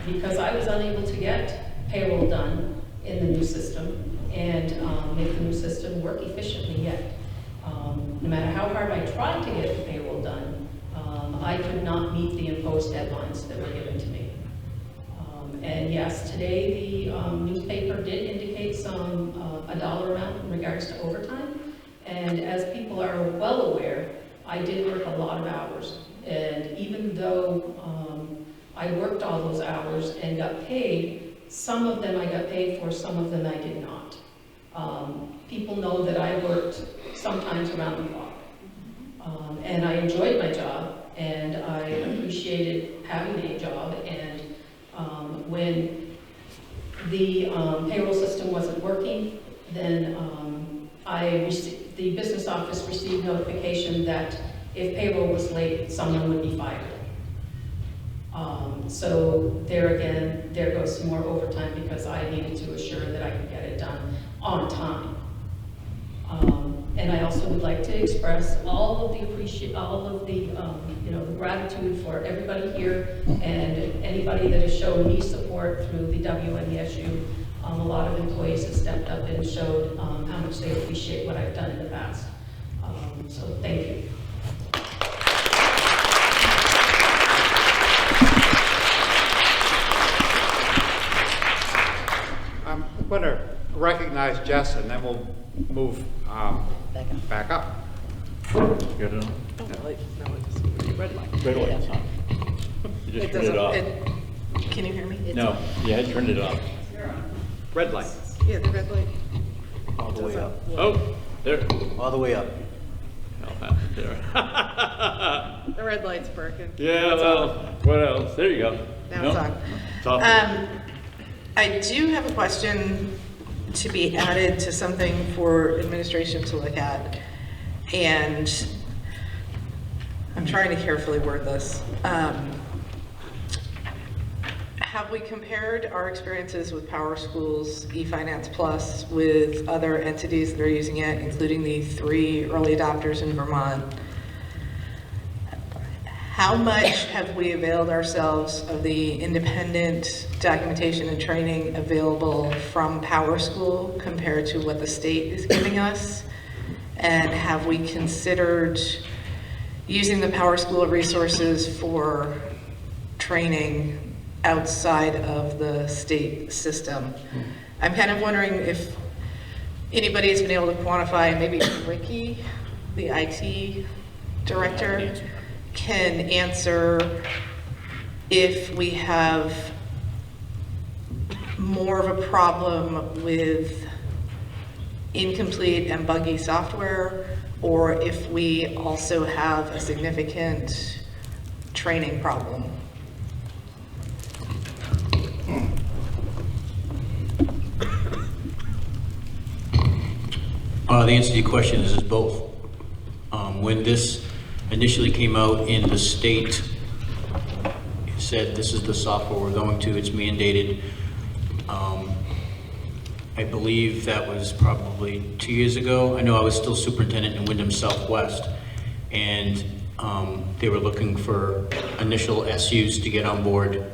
because I was unable to get payroll done in the new system and make the new system work efficiently yet. No matter how hard I tried to get the payroll done, I could not meet the imposed deadlines that were given to me. And yes, today the newspaper did indicate a dollar amount in regards to overtime. And as people are well aware, I did work a lot of hours. And even though I worked all those hours and got paid, some of them I got paid for, some of them I did not. People know that I worked sometimes around the clock. And I enjoyed my job, and I appreciated having a job. And when the payroll system wasn't working, then the business office received notification that if payroll was late, someone would be fired. So there again, there goes some more overtime because I needed to assure that I could get it done on time. And I also would like to express all of the the gratitude for everybody here and anybody that has shown me support through the WNESU. A lot of employees have stepped up and showed how much they appreciate what I've done in the past. So thank you. I'm going to recognize Jess, and then we'll move back up. Red light. Red light's on. You just turned it off. Can you hear me? No, yeah, I turned it off. Red light. Yeah, the red light. All the way up. Oh, there. All the way up. The red light's broken. Yeah, well, what else? There you go. Now it's on. It's off. I do have a question to be added to something for administration to look at, and I'm trying to carefully word this. Have we compared our experiences with Power School's eFinance Plus with other entities that are using it, including the 3 early adopters in Vermont? How much have we availed ourselves of the independent documentation and training available from Power School compared to what the state is giving us? And have we considered using the Power School resources for training outside of the state system? I'm kind of wondering if anybody has been able to quantify, maybe Ricky, the IT director, can answer if we have more of a problem with incomplete and buggy software, or if we also have a significant training problem. The answer to your question is both. When this initially came out in the state, it said this is the software we're going to, it's mandated. I believe that was probably 2 years ago. I know I was still superintendent in Wyndham Southwest, and they were looking for initial SUs to get on board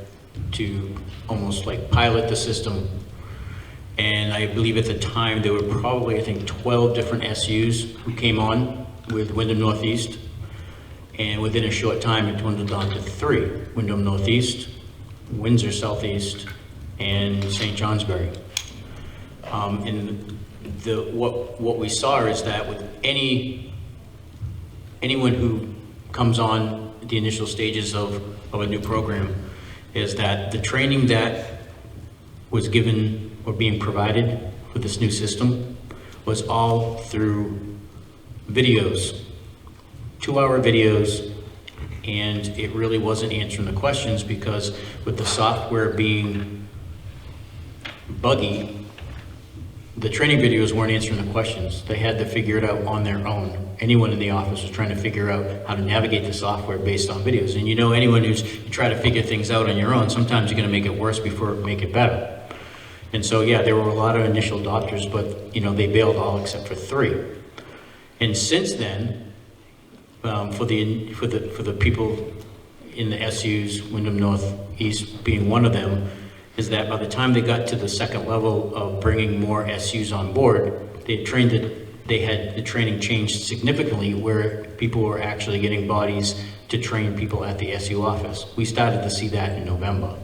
to almost like pilot the system. And I believe at the time there were probably, I think, 12 different SUs who came on with Wyndham Northeast. And within a short time, it dwindled down to 3, Wyndham Northeast, Windsor Southeast, and St. Johnsbury. And what we saw is that with anyone who comes on at the initial stages of of a new program, is that the training that was given or being provided with this new system was all through videos, 2-hour videos, and it really wasn't answering the questions because with the software being buggy, the training videos weren't answering the questions. They had to figure it out on their own. Anyone in the office was trying to figure out how to navigate the software based on videos. And you know, anyone who's you try to figure things out on your own, sometimes you're gonna make it worse before make it better. And so, yeah, there were a lot of initial adopters, but you know, they bailed all except for 3. And since then, for the people in the SUs, Wyndham Northeast being one of them, is that by the time they got to the second level of bringing more SUs on board, they had the training changed significantly where people were actually getting bodies to train people at the SU office. We started to see that in November.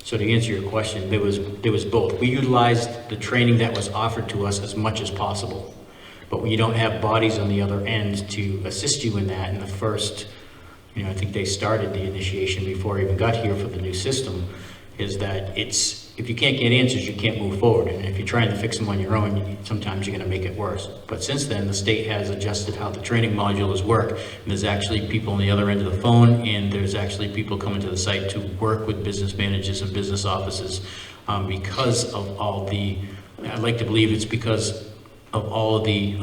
So to answer your question, there was both. We utilized the training that was offered to us as much as possible. But when you don't have bodies on the other end to assist you in that in the first, you know, I think they started the initiation before I even got here for the new system, is that if you can't get answers, you can't move forward. And if you're trying to fix them on your own, sometimes you're gonna make it worse. But since then, the state has adjusted how the training modules work. And there's actually people on the other end of the phone, and there's actually people coming to the site to work with business managers and business offices because of all the, I'd like to believe it's because of all of the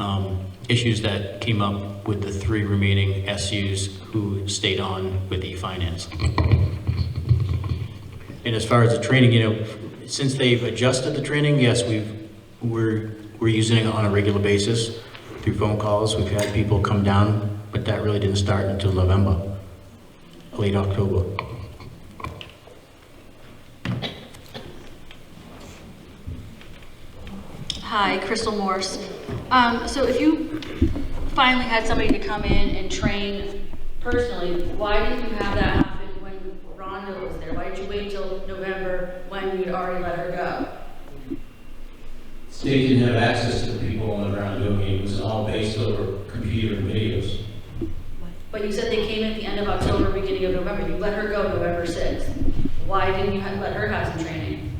issues that came up with the 3 remaining SUs who stayed on with e-finance. And as far as the training, you know, since they've adjusted the training, yes, we're using it on a regular basis through phone calls. We've had people come down, but that really didn't start until November, late October. Hi, Crystal Morse. So if you finally had somebody to come in and train personally, why didn't you have that happen when Rhonda was there? Why did you wait till November when you'd already let her go? State didn't have access to the people on the ground doing it. It was all based over computer and videos. But you said they came at the end of October, beginning of November. You let her go November 6th. Why didn't you let her have some training?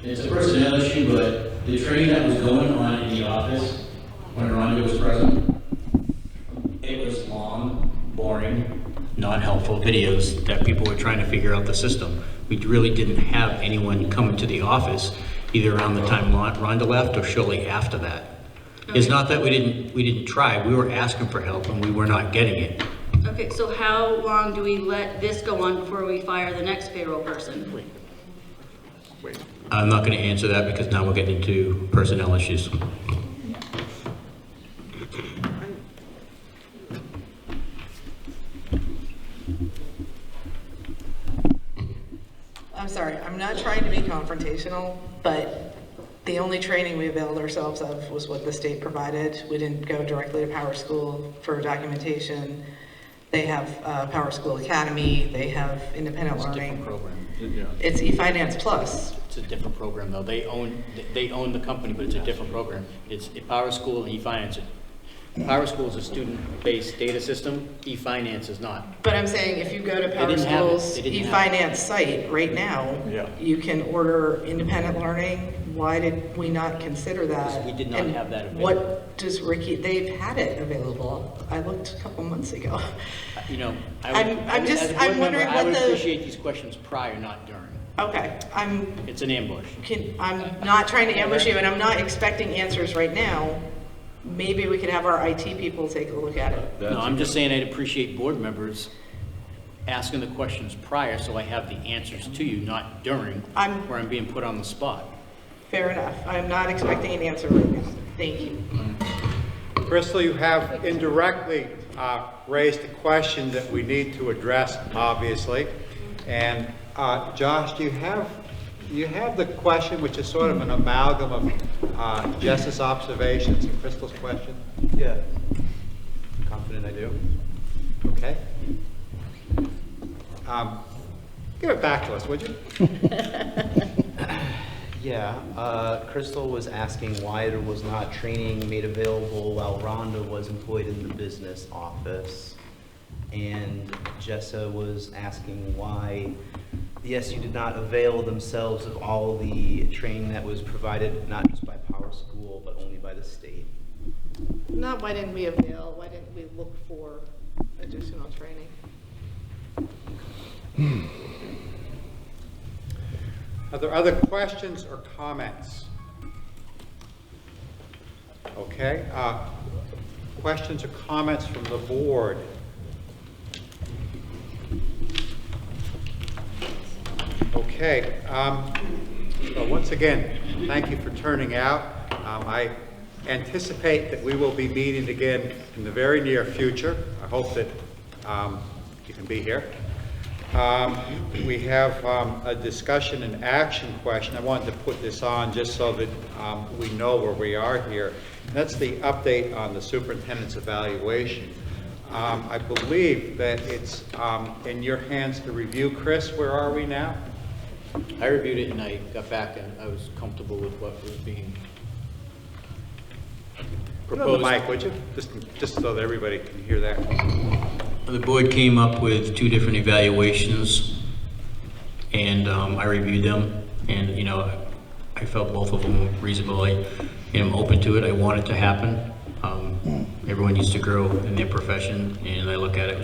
It's a personnel issue, but the training that was going on in the office when Rhonda was present, it was long, boring, non-helpful videos that people were trying to figure out the system. We really didn't have anyone come into the office either around the time Rhonda left or shortly after that. Okay. It's not that we didn't try. We were asking for help and we were not getting it. Okay, so how long do we let this go on before we fire the next payroll person? Wait. I'm not going to answer that because now we're getting into personnel issues. I'm sorry, I'm not trying to be confrontational, but the only training we availed ourselves of was what the state provided. We didn't go directly to Power School for documentation. They have Power School Academy, they have independent learning. It's a different program. It's eFinance Plus. It's a different program though. They own the company, but it's a different program. It's Power School and eFinance. Power School is a student-based data system. eFinance is not. But I'm saying if you go to Power School's eFinance site right now, you can order independent learning. Why did we not consider that? We did not have that available. What does Ricky, they've had it available. I looked a couple months ago. You know, I'm wondering I would what the. appreciate these questions prior, not during. Okay, It's an ambush. I'm not trying to ambush you and I'm not expecting answers right now. Maybe we could have our IT people take a look at it. No, I'm just saying I'd appreciate board members asking the questions prior so I have the answers to you, not during, where I'm being put on the spot. Fair enough. I'm not expecting an answer right now. Thank you. Crystal, you have indirectly raised a question that we need to address, obviously. And Josh, do you have the question, which is sort of an amalgam of Jess's observations and Crystal's question? Yeah. I'm confident I do. Okay. Give it back to us, would you? Yeah. Crystal was asking why there was not training made available while Rhonda was employed in the business office. and Jessa was asking why the SU did not avail themselves of all the training that was provided, not just by Power School, but only by the state. Not why didn't we avail, why didn't we look for additional training? Are there other questions or comments? Okay, questions or comments from the board? Okay, so once again, thank you for turning out. I anticipate that we will be meeting again in the very near future. I hope that you can be here. We have a discussion and action question. I wanted to put this on just so that we know where we are here. That's the update on the superintendent's evaluation. I believe that it's in your hands to review. Chris, where are we now? I reviewed it and I got back and I was comfortable with what was being Put on the mic, would you? Just so that everybody can hear that. The board came up with 2 different evaluations, and I reviewed them, and you know, I felt both of them reasonable. I am open to it. I want it to happen. Everyone needs to grow in their profession, and I look at it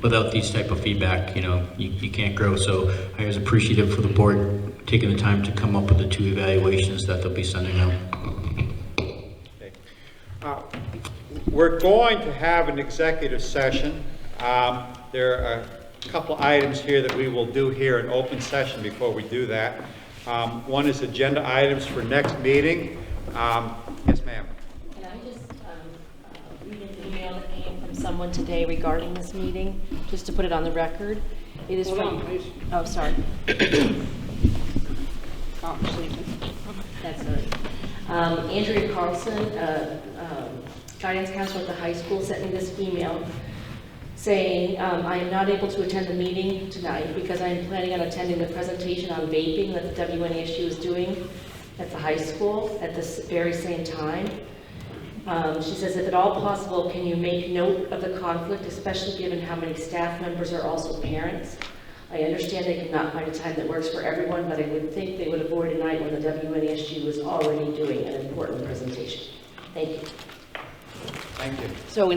without these type of feedback, you know, you can't grow. So I was appreciative for the board taking the time to come up with the 2 evaluations that they'll be sending out. We're going to have an executive session. There are a couple items here that we will do here in open session before we do that. One is agenda items for next meeting. Yes, ma'am. Can I just read an email that came from someone today regarding this meeting, just to put it on the record? It is from... please. Oh, sorry. Oh, that's all right. Andrea Carlson, guidance counselor at the high school, sent me this email saying, I am not able to attend the meeting tonight because I am planning on attending the presentation on vaping that the WNESU is doing at the high school at this very same time. She says, if at all possible, can you make note of the conflict, especially given how many staff members are also parents? I understand they cannot find a time that works for everyone, but I would think they would avoid a night when the WNESU is already doing an important presentation. Thank you. Thank you. So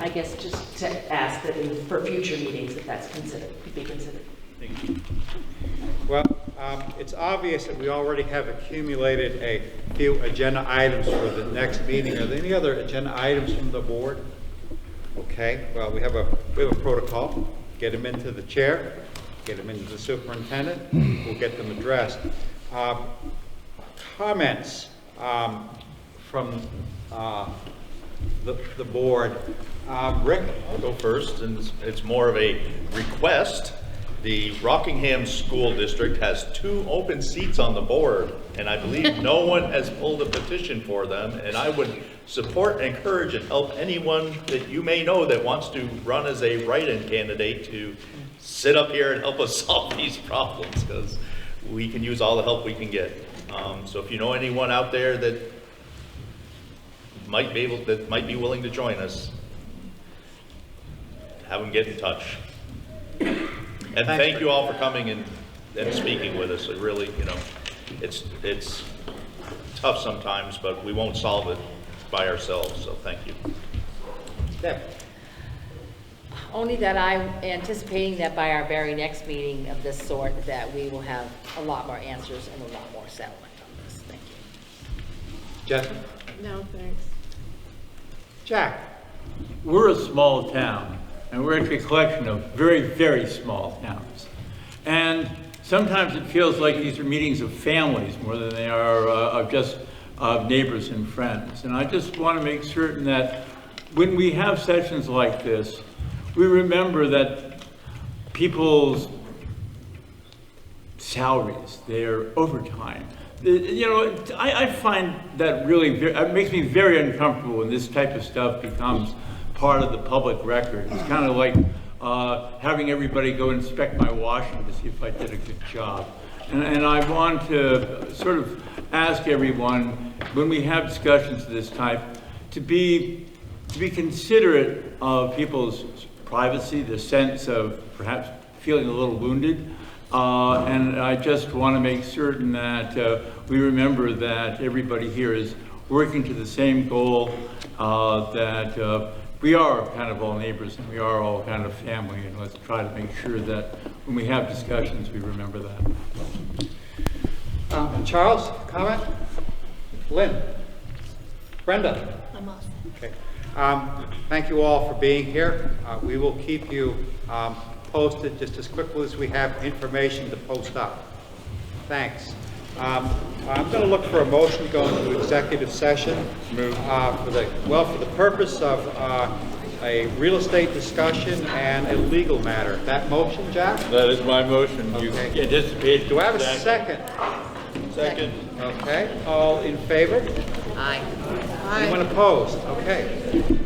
I guess just to ask that for future meetings, if that's could be considered. Thank you. Well, it's obvious that we already have accumulated a few agenda items for the next meeting. Are there any other agenda items from the board? Okay, well, we have a protocol. Get them into the chair, get them into the superintendent, we'll get them addressed. Comments from the board. Rick? I'll go first, and it's more of a request. The Rockingham School District has 2 open seats on the board, and I believe no one has pulled a petition for them, and I would support, encourage, and help anyone that you may know that wants to run as a write-in candidate to sit up here and help us solve these problems, because we can use all the help we can get. So if you know anyone out there that might be willing to join us, have them get in touch. And thank you all for coming and speaking with us. It really, you know, it's tough sometimes, but we won't solve it by ourselves, so thank you. Deb. Only that I'm anticipating that by our very next meeting of this sort, that we will have a lot more answers and a lot more settlement on this. Thank you. Jeff? No, thanks. Jack? We're a small town, and we're actually a collection of very, very small towns. And sometimes it feels like these are meetings of families more than they are of just neighbors and friends. And I just want to make certain that when we have sessions like this, we remember that people's salaries, their overtime, you know, I find that really, it makes me very uncomfortable when this type of stuff becomes part of the public record. It's kind of like having everybody go inspect my washing to see if I did a good job. And I want to sort of ask everyone, when we have discussions of this type, to be considerate of people's privacy, the sense of perhaps feeling a little wounded. And I just want to make certain that we remember that everybody here is working to the same goal, that we are kind of all neighbors and we are all kind of family, and let's try to make sure that when we have discussions, we remember that. Charles, comment? Lynn? Brenda? I'm all set. Okay. Thank you all for being here. We will keep you posted just as quickly as we have information to post up. Thanks. I'm going to look for a motion to go into executive session for the purpose of a real estate discussion and a legal matter. That motion, Jack? That is my motion. You anticipate. Do I have a second? Second. Okay. All in favor? Aye. Anyone opposed? Okay.